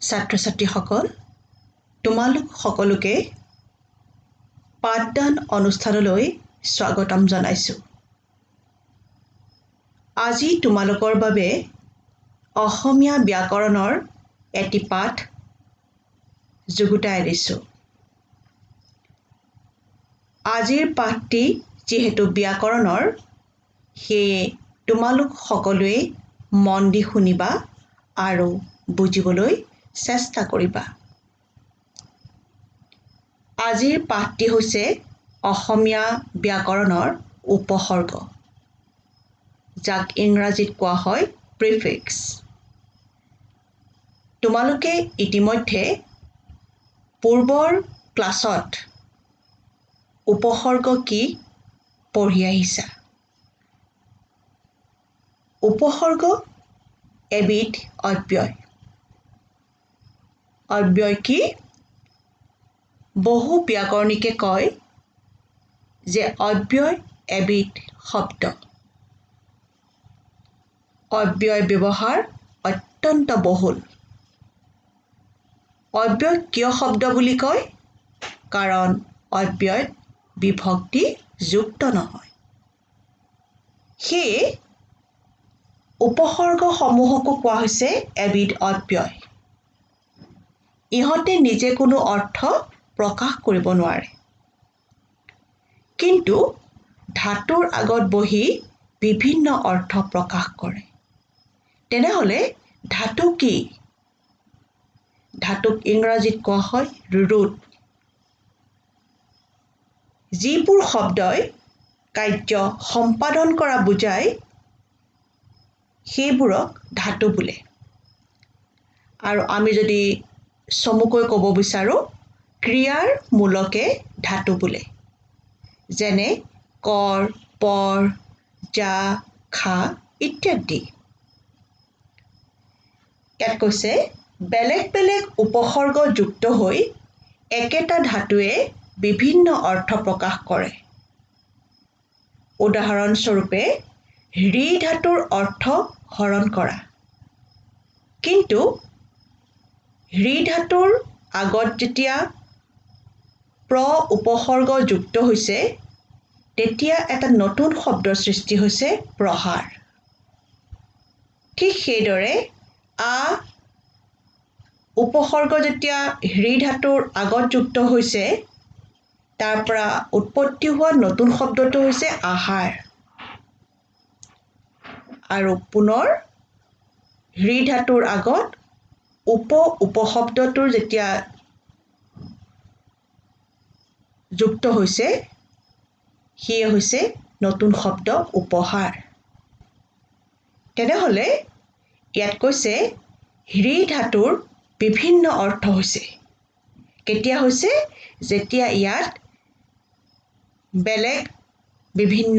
ছাত্ৰ-ছাত্ৰীসকল, তোমালোক সকলোকে পাঠদান অনুষ্ঠানলৈ স্বাগতম জনাইছোঁ। আজি তোমালোকৰ বাবে অসমীয়া ব্যাকৰণৰ এটি পাঠ যুগুতাই দিছোঁ। আজিৰ পাঠটি যিহেতু ব্যাকৰণৰ, সেয়ে তোমালোক সকলোৱে মন দি শুনিবা আৰু বুজিবলৈ চেষ্টা কৰিবা। আজিৰ পাঠটি হৈছে অসমীয়া ব্যাকৰণৰ উপসৰ্গ, যাক ইংৰাজীত কোৱা হয় প্ৰিফিক্স। তোমালোকে ইতিমধ্যে পূৰ্বৰ ক্লাছত উপসৰ্গ কি পঢ়ি আহিছা। উপসৰ্গ এবিধ অব্যয়। অব্যয় কি? বহু ব্যাকৰণিকে কয় যে অব্যয় এবিধ শব্দ। অব্যয় ব্যৱহাৰ অত্যন্ত বহুল। অব্যয় কিয় শব্দ বুলি কয়? কাৰণ অব্যয়ত বিভক্তি যুক্ত নহয়। সেয়ে উপসৰ্গসমূহকো কোৱা হৈছে এবিধ অব্যয়। ইহঁতে নিজে কোনো অৰ্থ প্ৰকাশ কৰিব নোৱাৰে, কিন্তু ধাতুৰ আগত বহি বিভিন্ন অৰ্থ প্ৰকাশ কৰে। তেনেহ'লে ধাতু কি? ধাতুক ইংৰাজীত কোৱা হয় ৰুট। যিবোৰ শব্দই কাৰ্য সম্পাদন কৰা বুজায়, সেইবোৰক ধাতু বোলে। আৰু আমি যদি চমুকৈ ক'ব বিচাৰোঁ, ক্ৰিয়াৰ মূলকে ধাতু বোলে। যেনে কৰ, পৰ, যা, খা ইত্যাদি। ইয়াত কৈছে বেলেগ বেলেগ উপসৰ্গ যুক্ত হৈ একেটা ধাতুৱে বিভিন্ন অৰ্থ প্ৰকাশ কৰে। উদাহৰণস্বৰূপে ঋ ধাতুৰ অৰ্থ হৰণ কৰা। কিন্তু ঋ ধাতুৰ আগত যেতিয়া প্ৰ উপসৰ্গ যুক্ত হৈছে, তেতিয়া এটা নতুন শব্দৰ সৃষ্টি হৈছে প্ৰহাৰ। ঠিক সেইদৰে আ উপসৰ্গ যেতিয়া ঋ ধাতুৰ আগত যুক্ত হৈছে, তাৰ পৰা উৎপত্তি হোৱা নতুন শব্দটো হৈছে আহাৰ। আৰু পুনৰ ঋ ধাতুৰ আগত উপশব্দটোৰ যেতিয়া যুক্ত হৈছে, সিয়ে হৈছে নতুন শব্দ উপহাৰ। তেনেহ'লে ইয়াত কৈছে ঋ ধাতুৰ বিভিন্ন অৰ্থ হৈছে। কেতিয়া হৈছে? যেতিয়া ইয়াত বেলেগ বিভিন্ন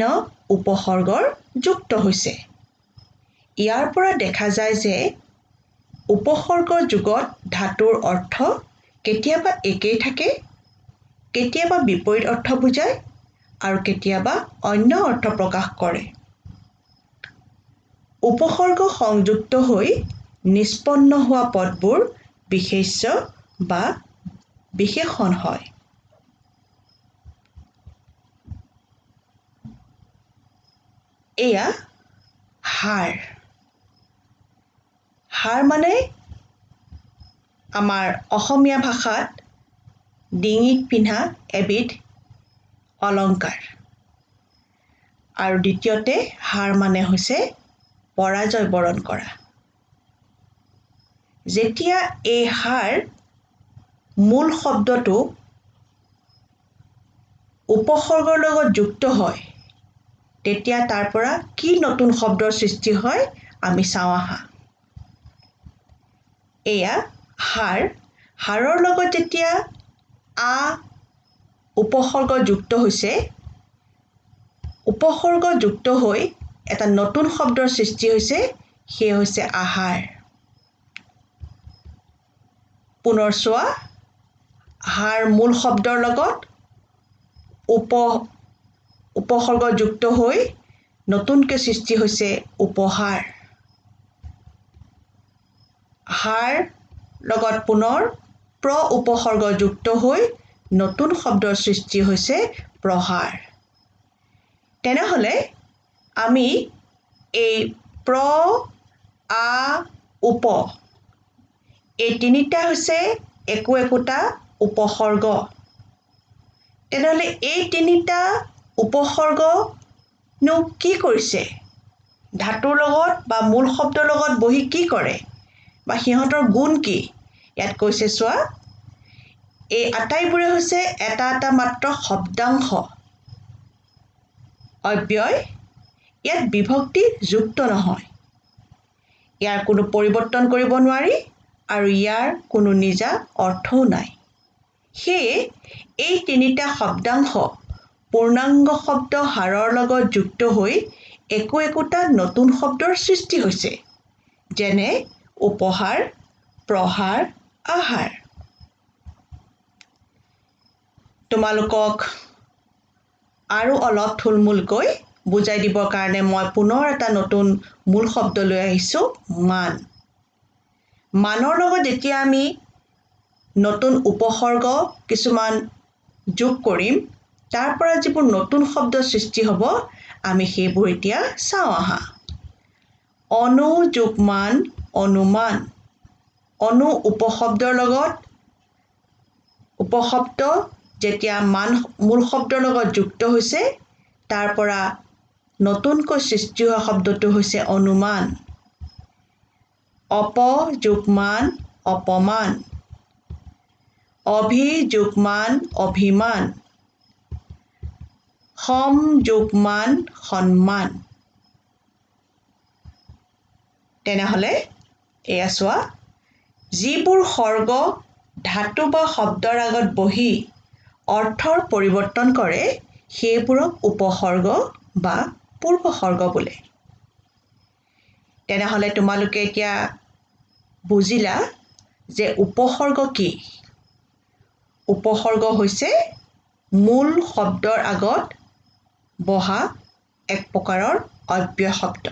উপসৰ্গৰ যুক্ত হৈছে। ইয়াৰ পৰা দেখা যায় যে উপসৰ্গৰ যুগত ধাতুৰ অৰ্থ কেতিয়াবা একেই থাকে, কেতিয়াবা বিপৰীত অৰ্থ বুজায় আৰু কেতিয়াবা অন্য অৰ্থ প্ৰকাশ কৰে। উপসৰ্গ সংযুক্ত হৈ নিষ্পন্ন হোৱা পদবোৰ বিশেষ্য বা বিশেষণ হয়। এয়া হাৰ। হাৰ মানে আমাৰ অসমীয়া ভাষাত ডিঙিত পিন্ধা এবিধ অলংকাৰ। আৰু দ্বিতীয়তে হাৰ মানে হৈছে পৰাজয় বৰণ কৰা। যেতিয়া এই হাৰ মূল শব্দটো উপসৰ্গৰ লগত যুক্ত হয়, তেতিয়া তাৰ পৰা কি নতুন শব্দৰ সৃষ্টি হয় আমি চাওঁ আহা। এয়া হাৰ। হাৰৰ লগত যেতিয়া আ উপসৰ্গ যুক্ত হৈছে, উপসৰ্গ যুক্ত হৈ এটা নতুন শব্দৰ সৃষ্টি হৈছে, সেয়ে হৈছে আহাৰ। পুনৰ চোৱা, হাৰ মূল শব্দৰ লগত উপসৰ্গ যুক্ত হৈ নতুনকৈ সৃষ্টি হৈছে উপহাৰ। হাৰ লগত পুনৰ প্ৰ উপসৰ্গ যুক্ত হৈ নতুন শব্দৰ সৃষ্টি হৈছে প্ৰহাৰ। তেনেহ'লে আমি এই প্ৰ, আ, উপ এই তিনিটা হৈছে একোটা উপসৰ্গ। তেনেহ'লে এই তিনিটা উপসৰ্গনো কি কৰিছে? ধাতুৰ লগত বা মূল শব্দৰ লগত বহি কি কৰে বা সিহঁতৰ গুণ কি? ইয়াত কৈছে চোৱা, এই আটাইবোৰে হৈছে এটা এটা মাত্ৰ শব্দাংশ, অব্যয়। ইয়াত বিভক্তি যুক্ত নহয়। ইয়াৰ কোনো পৰিৱৰ্তন কৰিব নোৱাৰি আৰু ইয়াৰ কোনো নিজা অৰ্থও নাই। সেয়ে এই তিনিটা শব্দাংশ পূৰ্ণাংগ শব্দ হাৰৰ লগত যুক্ত হৈ একোটা নতুন শব্দৰ সৃষ্টি হৈছে, যেনে উপহাৰ, প্ৰহাৰ, আহাৰ। তোমালোকক আৰু অলপ থুলমূলকৈ বুজাই দিবৰ কাৰণে মই পুনৰ এটা নতুন মূল শব্দ লৈ আহিছোঁ, মান। মানৰ লগত যেতিয়া আমি নতুন উপসৰ্গ কিছুমান যোগ কৰিম, তাৰ পৰা যিবোৰ নতুন শব্দ সৃষ্টি হ'ব, আমি সেইবোৰ এতিয়া চাওঁ আহা। অনু যোগ মান, অনুমান। অনু উপশব্দৰ লগত উপশব্দ যেতিয়া মান মূল শব্দৰ লগত যুক্ত হৈছে, তাৰ পৰা নতুনকৈ সৃষ্টি হোৱা শব্দটো হৈছে অনুমান। অপ যোগ মান, অপমান। অভি যোগ মান, অভিমান। সম যোগ মান, সন্মান। তেনেহ'লে এয়া চোৱা, যিবোৰ সৰ্গ ধাতু বা শব্দৰ আগত বহি অৰ্থৰ পৰিৱৰ্তন কৰে, সেইবোৰক উপসৰ্গ বা পূৰ্বসৰ্গ বোলে। তেনেহ'লে তোমালোকে এতিয়া বুজিলা যে উপসৰ্গ কি? উপসৰ্গ হৈছে মূল শব্দৰ আগত বহা এক প্ৰকাৰৰ অব্যয় শব্দ।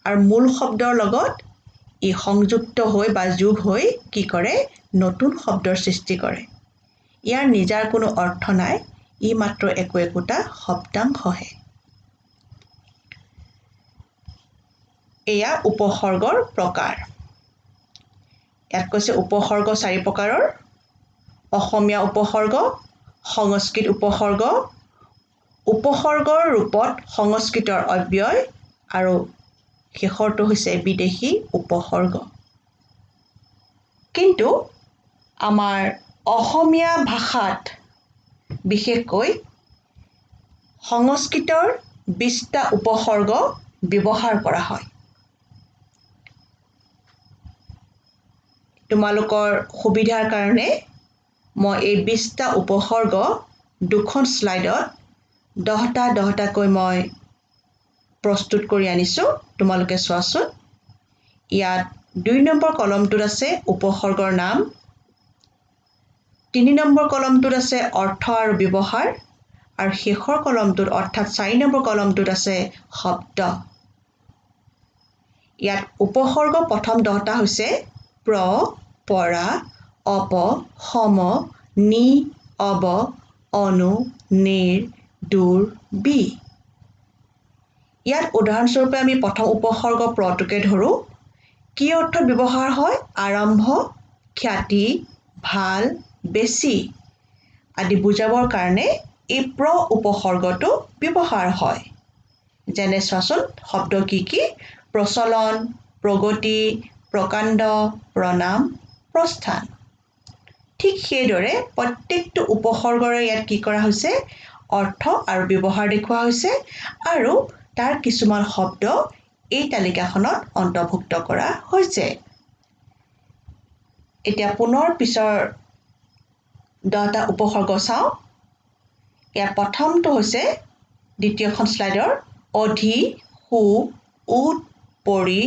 আৰু মূল শব্দৰ লগত ই সংযুক্ত হৈ বা যোগ হৈ কি কৰে? নতুন শব্দৰ সৃষ্টি কৰে। ইয়াৰ নিজাৰ কোনো অৰ্থ নাই, ই মাত্ৰ একোটা শব্দাংশহে। এয়া উপসৰ্গৰ প্ৰকাৰ। ইয়াত কৈছে উপসৰ্গ 4 প্ৰকাৰৰ: অসমীয়া উপসৰ্গ, সংস্কৃত উপসৰ্গ, উপসৰ্গৰ ৰূপত সংস্কৃতৰ অব্যয়, আৰু শেষৰটো হৈছে বিদেশী উপসৰ্গ। কিন্তু আমাৰ অসমীয়া ভাষাত বিশেষকৈ সংস্কৃতৰ 20টা উপসৰ্গ ব্যৱহাৰ কৰা হয়। তোমালোকৰ সুবিধাৰ কাৰণে মই এই 20টা উপসৰ্গ দুখন শ্লাইডত 10টাকৈ মই প্ৰস্তুত কৰি আনিছোঁ, তোমালোকে চোৱাচোন। ইয়াত 2 নম্বৰ কলমটোত আছে উপসৰ্গৰ নাম, 3 নম্বৰ কলমটোত আছে অৰ্থ আৰু ব্যৱহাৰ, আৰু শেষৰ কলমটোত অৰ্থাৎ 4 নম্বৰ কলমটোত আছে শব্দ। ইয়াত উপসৰ্গ প্ৰথম 10টা হৈছে প্ৰ, পৰা, অপ, সম, নি, অব, অনু, নিৰ, দূৰ, বি। ইয়াত উদাহৰণস্বৰূপে আমি প্ৰথম উপসৰ্গ প্ৰটোকে ধৰোঁ। কি অৰ্থত ব্যৱহাৰ হয়? আৰম্ভ, খ্যাতি, ভাল, বেছি আদি বুজাবৰ কাৰণে এই প্ৰ উপসৰ্গটো ব্যৱহাৰ হয়। যেনে চোৱাচোন, শব্দ কি কি? প্ৰচলন, প্ৰগতি, প্ৰকাণ্ড, প্ৰণাম, প্ৰস্থান। ঠিক সেইদৰে প্ৰত্যেকটো উপসৰ্গৰে ইয়াত কি কৰা হৈছে? অৰ্থ আৰু ব্যৱহাৰ দেখুওৱা হৈছে, আৰু তাৰ কিছুমান শব্দ এই তালিকাখনত অন্তৰ্ভুক্ত কৰা হৈছে। এতিয়া পুনৰ পিছৰ 10টা উপসৰ্গ চাওঁ। ইয়াৰ প্ৰথমটো হৈছে দ্বিতীয়খন শ্লাইডৰ অধি, সু, উত, পৰি,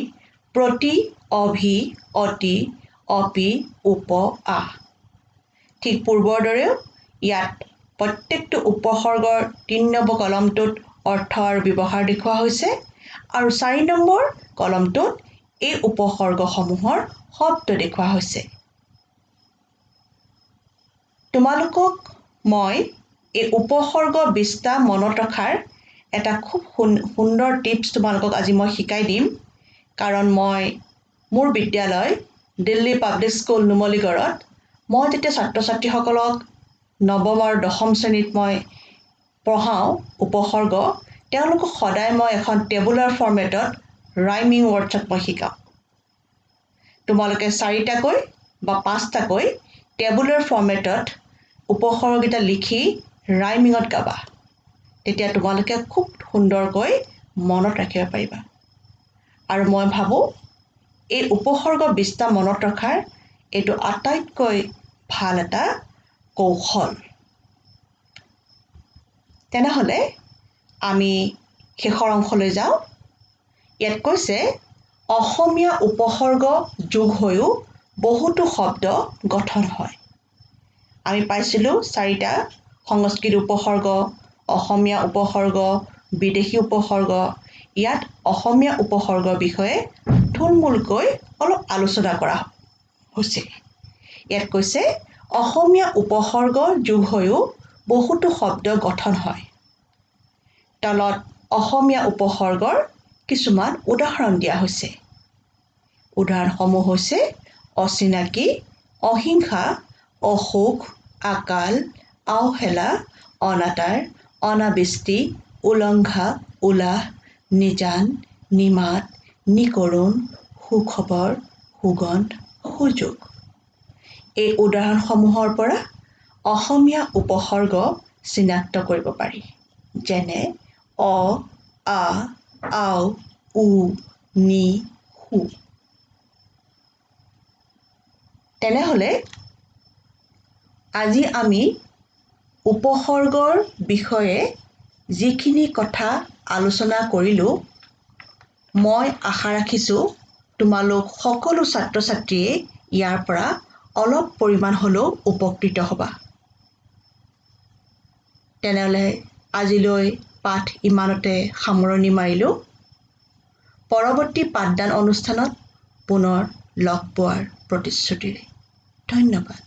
প্ৰতি, অভি, অতি, অপি, উপ, আহ। ঠিক পূৰ্বৰ দৰেও ইয়াত প্ৰত্যেকটো উপসৰ্গৰ 3 নম্বৰ কলমটোত অৰ্থ আৰু ব্যৱহাৰ দেখুওৱা হৈছে, আৰু 4 নম্বৰ কলমটোত এই উপসৰ্গসমূহৰ শব্দ দেখুওৱা হৈছে। তোমালোকক মই এই উপসৰ্গ 20টা মনত ৰখাৰ এটা খুব সুন্দৰ টিপছ তোমালোকক আজি মই শিকাই দিম। কাৰণ মই মোৰ বিদ্যালয় দিল্লী পাব্লিক স্কুল নুমলীগড়ত মই যেতিয়া ছাত্ৰ ছাত্ৰীসকলক নৱম আৰু দশম শ্ৰেণীত মই পঢ়াওঁ উপসৰ্গ, তেওঁলোকক সদায় মই এখন টেবুলাৰ ফৰ্মেটত ৰাইমিং ৱৰ্ডছত মই শিকাওঁ। তোমালোকে 4টাকৈ বা 5টাকৈ টেবুলাৰ ফৰ্মেটত উপসৰ্গকেইটা লিখি ৰাইমিঙত গাবা। তেতিয়া তোমালোকে খুব সুন্দৰকৈ মনত ৰাখিব পাৰিবা। আৰু মই ভাবোঁ এই উপসৰ্গ 20টা মনত ৰখাৰ এইটো আটাইতকৈ ভাল এটা কৌশল। তেনেহ'লে আমি শেষৰ অংশলৈ যাওঁ। ইয়াত কৈছে অসমীয়া উপসৰ্গ যোগ হৈও বহুতো শব্দ গঠন হয়। আমি পাইছিলোঁ 4টা সংস্কৃত উপসৰ্গ, অসমীয়া উপসৰ্গ, বিদেশী উপসৰ্গ। ইয়াত অসমীয়া উপসৰ্গৰ বিষয়ে থুলমূলকৈ অলপ আলোচনা কৰা হৈছে। ইয়াত কৈছে অসমীয়া উপসৰ্গ যোগ হৈও বহুতো শব্দ গঠন হয়। তলত অসমীয়া উপসৰ্গৰ কিছুমান উদাহৰণ দিয়া হৈছে। উদাহৰণসমূহ হৈছে অচিনাকি, অহিংসা, অসুখ, আকাল, আওহেলা, অনাতাঁৰ, অনাবৃষ্টি, উলংঘা, উলাহ, নিজান, নিমাত, নিকৰুণ, সুখবৰ, সুগন্ধ, সুযোগ। এই উদাহৰণসমূহৰ পৰা অসমীয়া উপসৰ্গ চিনাক্ত কৰিব পাৰি। যেনে অ, আ, আও, উ, নি, হু। তেনেহ'লে আজি আমি উপসৰ্গৰ বিষয়ে যিখিনি কথা আলোচনা কৰিলোঁ, মই আশা ৰাখিছোঁ তোমালোক সকলো ছাত্ৰ ছাত্ৰীয়ে ইয়াৰ পৰা অলপ পৰিমাণ হ'লেও উপকৃত হ'বা। তেনেহ'লে আজিলৈ পাঠ ইমানতে সামৰণি মাৰিলোঁ। পৰৱৰ্তী পাঠদান অনুষ্ঠানত পুনৰ লগ পোৱাৰ প্ৰতিশ্ৰুতিৰে। ধন্যবাদ।